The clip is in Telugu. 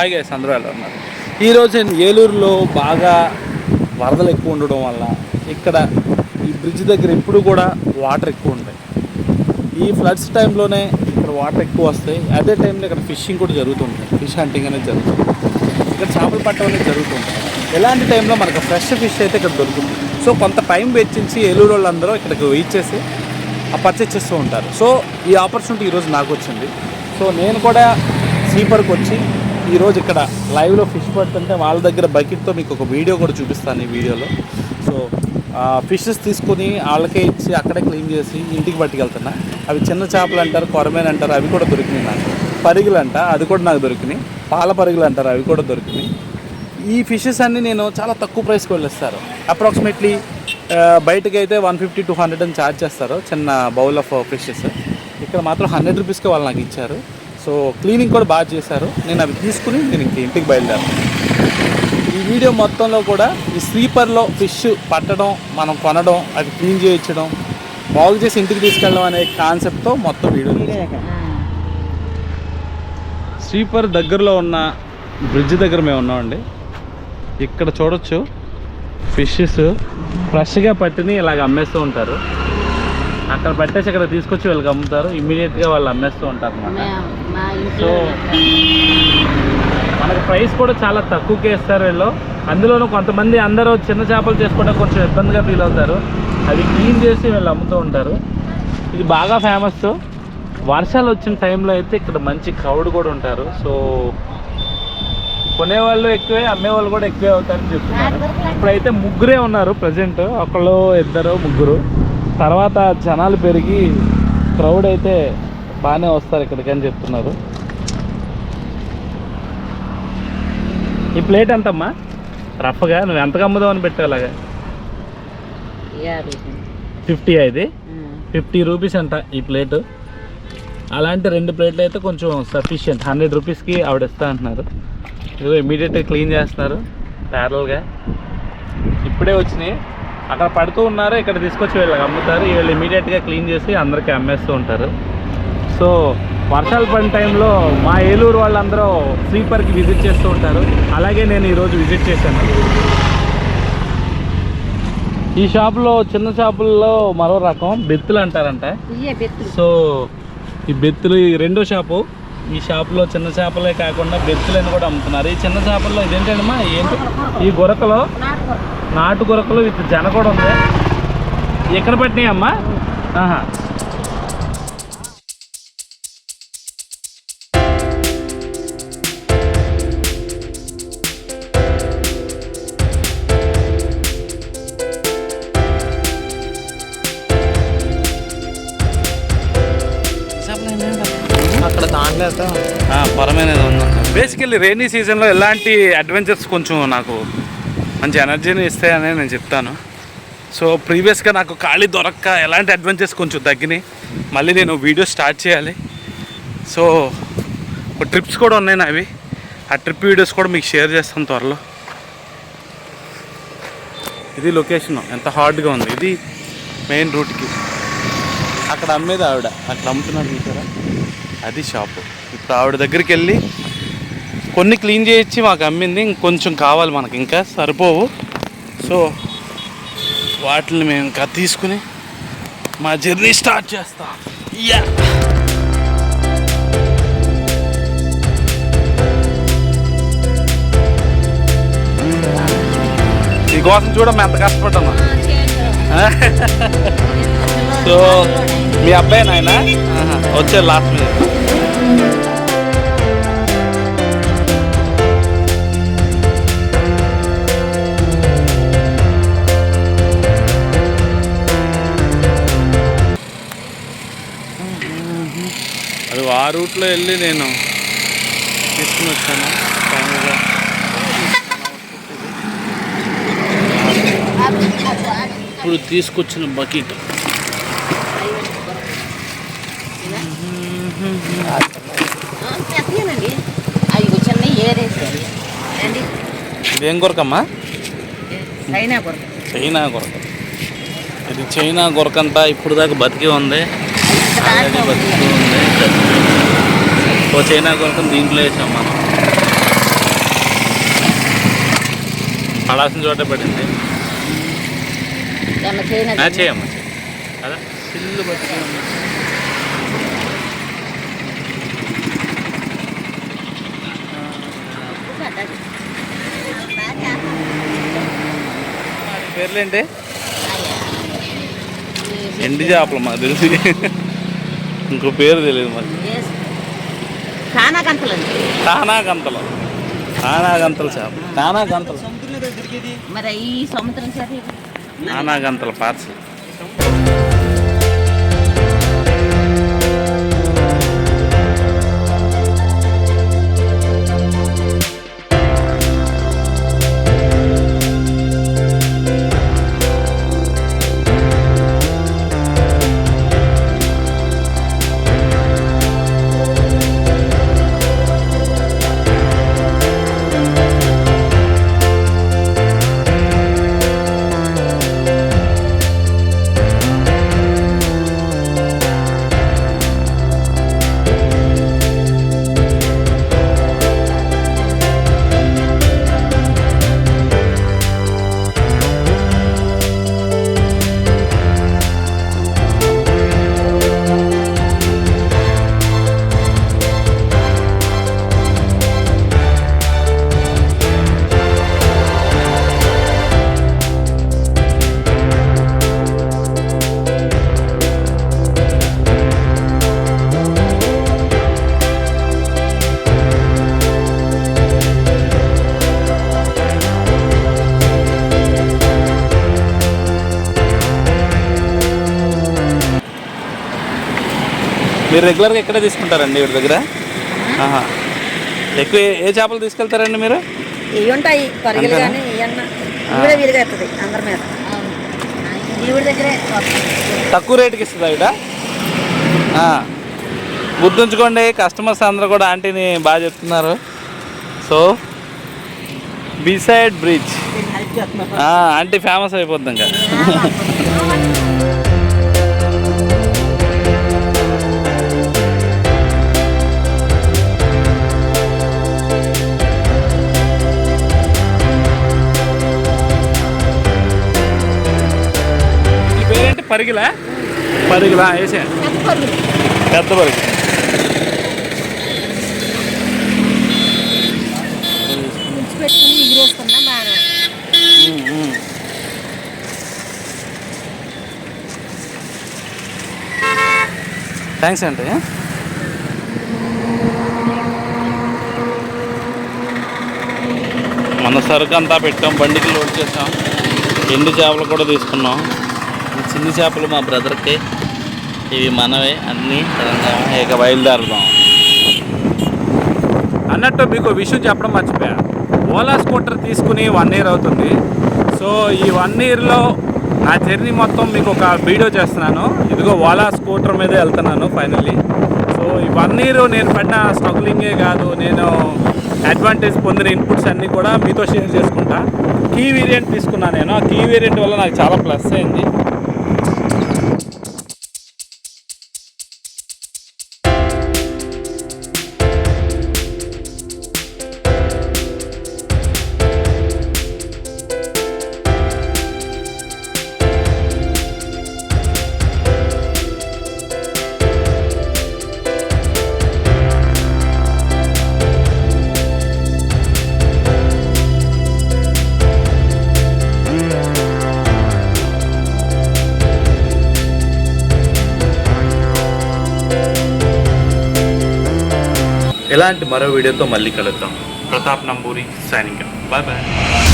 హాయ్ గైస్, అందరూ ఎలా ఉన్నారు? ఈరోజు నేను ఏలూరులో బాగా వరదలు ఎక్కువ ఉండడం వల్ల ఇక్కడ ఈ బ్రిడ్జ్ దగ్గర ఎప్పుడు కూడా వాటర్ ఎక్కువ ఉంటాయి. ఈ ఫ్లడ్స్ టైంలోనే ఇక్కడ వాటర్ ఎక్కువ వస్తాయి. అదే టైంలో ఇక్కడ ఫిషింగ్ కూడా జరుగుతుంటుంది, ఫిష్ హంటింగ్ అనేది జరుగుతుంది. ఇక్కడ చేపలు పట్టడం అనేది జరుగుతుంది. ఎలాంటి టైంలో మనకు ఫ్రెష్ ఫిష్ అయితే ఇక్కడ దొరుకుతుంది. సో కొంత టైం వెచ్చించి ఏలూరు వాళ్ళందరూ ఇక్కడికి వెయిట్ చేసి పర్చేస్ చేస్తూ ఉంటారు. సో ఈ ఆపర్చునిటీ ఈరోజు నాకు వచ్చింది. సో నేను కూడా స్లీపర్కి వచ్చి ఈరోజు ఇక్కడ లైవ్లో ఫిష్ పడుతుంటే వాళ్ళ దగ్గర బకెట్తో మీకు ఒక వీడియో కూడా చూపిస్తాను. ఈ వీడియోలో సో ఫిషెస్ తీసుకుని వాళ్ళకే ఇచ్చి అక్కడే క్లీన్ చేసి ఇంటికి పట్టుకెళ్తున్నా. అవి చిన్న చేపలు అంటారు, కొరమేన్ అంటారు, అవి కూడా దొరికినాయి నాకు. పరుగులు అంట, అది కూడా నాకు దొరికినాయి. పాల పరుగులు అంటారు, అవి కూడా దొరికినాయి. ఈ ఫిషెస్ అన్నీ నేను చాలా తక్కువ ప్రైస్కి వెళ్ళిస్తారు. అప్రాక్సిమేట్లీ బయటకి అయితే 150-200 అని ఛార్జ్ చేస్తారు చిన్న బౌల్ ఆఫ్ ఫిషెస్. ఇక్కడ మాత్రం 100 రూపీస్కి వాళ్ళు నాకు ఇచ్చారు. సో క్లీనింగ్ కూడా బాగా చేశారు. నేను అవి తీసుకుని నేను ఇంటికి బయలుదేరాను. ఈ వీడియో మొత్తంలో కూడా ఈ స్లీపర్లో ఫిష్ పట్టడం, మనం కొనడం, అది క్లీన్ చేయించడం, బాగు చేసి ఇంటికి తీసుకెళ్ళడం అనే కాన్సెప్ట్తో మొత్తం వీడియో. స్లీపర్ దగ్గరలో ఉన్న బ్రిడ్జ్ దగ్గర మేము ఉన్నామండి. ఇక్కడ చూడొచ్చు ఫిషెస్ ఫ్రెష్గా పట్టిని ఇలాగ అమ్మేస్తూ ఉంటారు. అక్కడ పట్టేసి ఇక్కడ తీసుకొచ్చి వీళ్ళకి అమ్ముతారు. ఇమ్మీడియట్గా వాళ్ళు అమ్మేస్తూ ఉంటారు అన్నమాట. సో మనకి ప్రైస్ కూడా చాలా తక్కువకే ఇస్తారు వీళ్ళు. అందులోనూ కొంతమంది అందరూ చిన్న చేపలు చేసుకోవడానికి కొంచెం ఇబ్బందిగా ఫీల్ అవుతారు. అవి క్లీన్ చేసి వీళ్ళు అమ్ముతూ ఉంటారు. ఇది బాగా ఫేమస్. వర్షాలు వచ్చిన టైంలో అయితే ఇక్కడ మంచి క్రౌడ్ కూడా ఉంటారు. సో కొనేవాళ్ళు ఎక్కువే, అమ్మేవాళ్ళు కూడా ఎక్కువే అవుతారని చెప్తున్నారు. ఇప్పుడైతే ముగ్గురే ఉన్నారు ప్రజెంట్, ఒకళ్ళు ఇద్దరు ముగ్గురు. తర్వాత జనాలు పెరిగి క్రౌడ్ అయితే బాగానే వస్తారు ఇక్కడికి అని చెప్తున్నారు. ఈ ప్లేట్ ఎంతమ్మా రఫ్గా? నువ్వు ఎంతకు అమ్ముదాం అని పెట్టావు అలాగా? 50 ఇది 50 రూపీస్ అంట ఈ ప్లేటు. అలాంటి 2 ప్లేట్లు అయితే కొంచెం సఫిషియంట్. 100 రూపీస్కి ఆవిడ ఇస్తా అంటున్నారు. ఇదిగో ఇమీడియట్గా క్లీన్ చేస్తున్నారు ప్యారల్గా. ఇప్పుడే వచ్చినాయి, అక్కడ పడుతూ ఉన్నారు. ఇక్కడ తీసుకొచ్చి వీళ్ళకి అమ్ముతారు. వీళ్ళు ఇమీడియట్గా క్లీన్ చేసి అందరికీ అమ్మేస్తూ ఉంటారు. సో వర్షాలు పడిన టైంలో మా ఏలూరు వాళ్ళందరూ స్లీపర్కి విజిట్ చేస్తూ ఉంటారు. అలాగే నేను ఈరోజు విజిట్ చేశాను. ఈ షాపులో చిన్న షాపుల్లో మరో రకం బెత్తులు అంటారంట. సో ఈ బెత్తులు ఈ రెండో షాపు. ఈ షాపులో చిన్న చేపలే కాకుండా బెత్తులని కూడా అమ్ముతున్నారు. ఈ చిన్న చేపల్లో ఇదేంటమ్మా? ఏంటి ఈ గురకలో? నాటు గురకలు విత్ జన కూడా ఉంది. ఎక్కడ పట్టినాయి అమ్మా? అక్కడ దాంట్లో పరమైనది ఉందంట. బేసికల్లీ రైనీ సీజన్లో ఎలాంటి అడ్వెంచర్స్ కొంచెం నాకు మంచి ఎనర్జీని ఇస్తాయని నేను చెప్తాను. సో ప్రీవియస్గా నాకు ఖాళీ దొరక్క ఎలాంటి అడ్వెంచర్స్ కొంచెం తగ్గినాయి. మళ్ళీ నేను వీడియో స్టార్ట్ చేయాలి. సో ట్రిప్స్ కూడా ఉన్నాయి నావి. ఆ ట్రిప్ వీడియోస్ కూడా మీకు షేర్ చేస్తాను త్వరలో. ఇది లొకేషన్ ఎంత హార్డ్గా ఉంది. ఇది మెయిన్ రూట్కి. అక్కడ అమ్మేది ఆవిడ, అక్కడ అమ్ముతున్నాడు చూసారా, అది షాపు. ఇప్పుడు ఆవిడ దగ్గరికి వెళ్ళి కొన్ని క్లీన్ చేయించి మాకు అమ్మింది. ఇంకొంచెం కావాలి మనకి, ఇంకా సరిపోవు. సో వాటిని మేము ఇంకా తీసుకుని మా జర్నీ స్టార్ట్ చేస్తాం. దీనికోసం చూడమ్మా ఎంత కష్టపడ్డామా. సో మీ అబ్బాయి నాయన వచ్చే లాస్ట్ మినిట్. అది ఆ రూట్లో వెళ్ళి నేను తీసుకుని వచ్చాను. ఇప్పుడు తీసుకొచ్చిన బకెట్ ఇదేం కొరకమ్మా? చైనా కొరక. ఇది చైనా కొరకంట. ఇప్పుడు దాకా బతికే ఉంది, బతుకుతూ ఉంది. ఓ చైనా కొరకం దీంట్లో వేసాం మనం. పడాల్సిన చోట పడింది. చేయమ్మా కదా చిల్లు బతికి పేర్లేంటి? ఎండి చేపలు మాకు తెలిసి, ఇంకో పేరు తెలియదు మరి. కానాగంతలు చేప, కానాగంతలు మరి ఈ సముద్రం చేప కానాగంతల పార్సల్. మీరు రెగ్యులర్గా ఎక్కడ తీసుకుంటారండి వీడి దగ్గర? ఎక్కువ ఏ చేపలు తీసుకెళ్తారండి మీరు? ఇవి ఉంటాయి పరిగెలు కానీ ఇవన్నీ వీలుగా అవుతుంది అందరి మీద. ఈవిడ దగ్గరే తక్కువ రేటుకి ఇస్తుందా ఇట? గుర్తుంచుకోండి, కస్టమర్స్ అందరూ కూడా ఆంటీని బాగా చెప్తున్నారు. So beside bridge aunty famous అయిపోద్ది ఇంకా. పరిగిలా వేసే పెద్ద పరిగి. థ్యాంక్స్ అంటే మన సరుకు అంతా పెట్టాం, బండికి లోడ్ చేసాం. ఎండు చేపలు కూడా తీసుకున్నాం. చిన్ని చేపలు మా బ్రదర్కి, ఇవి మనవే అన్నీ. ఇక బయలుదేరుదాం అన్నట్టు మీకు విషయం చెప్పడం మర్చిపోయా. ఓలా స్కూటర్ తీసుకుని 1 year అవుతుంది. సో ఈ 1 yearలో నా జర్నీ మొత్తం మీకు ఒక వీడియో చేస్తున్నాను. ఇదిగో ఓలా స్కూటర్ మీదే వెళ్తున్నాను ఫైనల్లీ. సో ఈ 1 year నేను పడిన స్ట్రగులింగే కాదు, నేను అడ్వాంటేజ్ పొందిన ఇన్పుట్స్ అన్నీ కూడా మీతో షేర్ చేసుకుంటా. కీ వేరియంట్ తీసుకున్నాను నేను. ఆ కీ వేరియంట్ వల్ల నాకు చాలా ప్లస్ అయింది. ఇలాంటి మరో వీడియోతో మళ్ళీ కలుద్దాం. Pratap Namburi signing. Bye bye.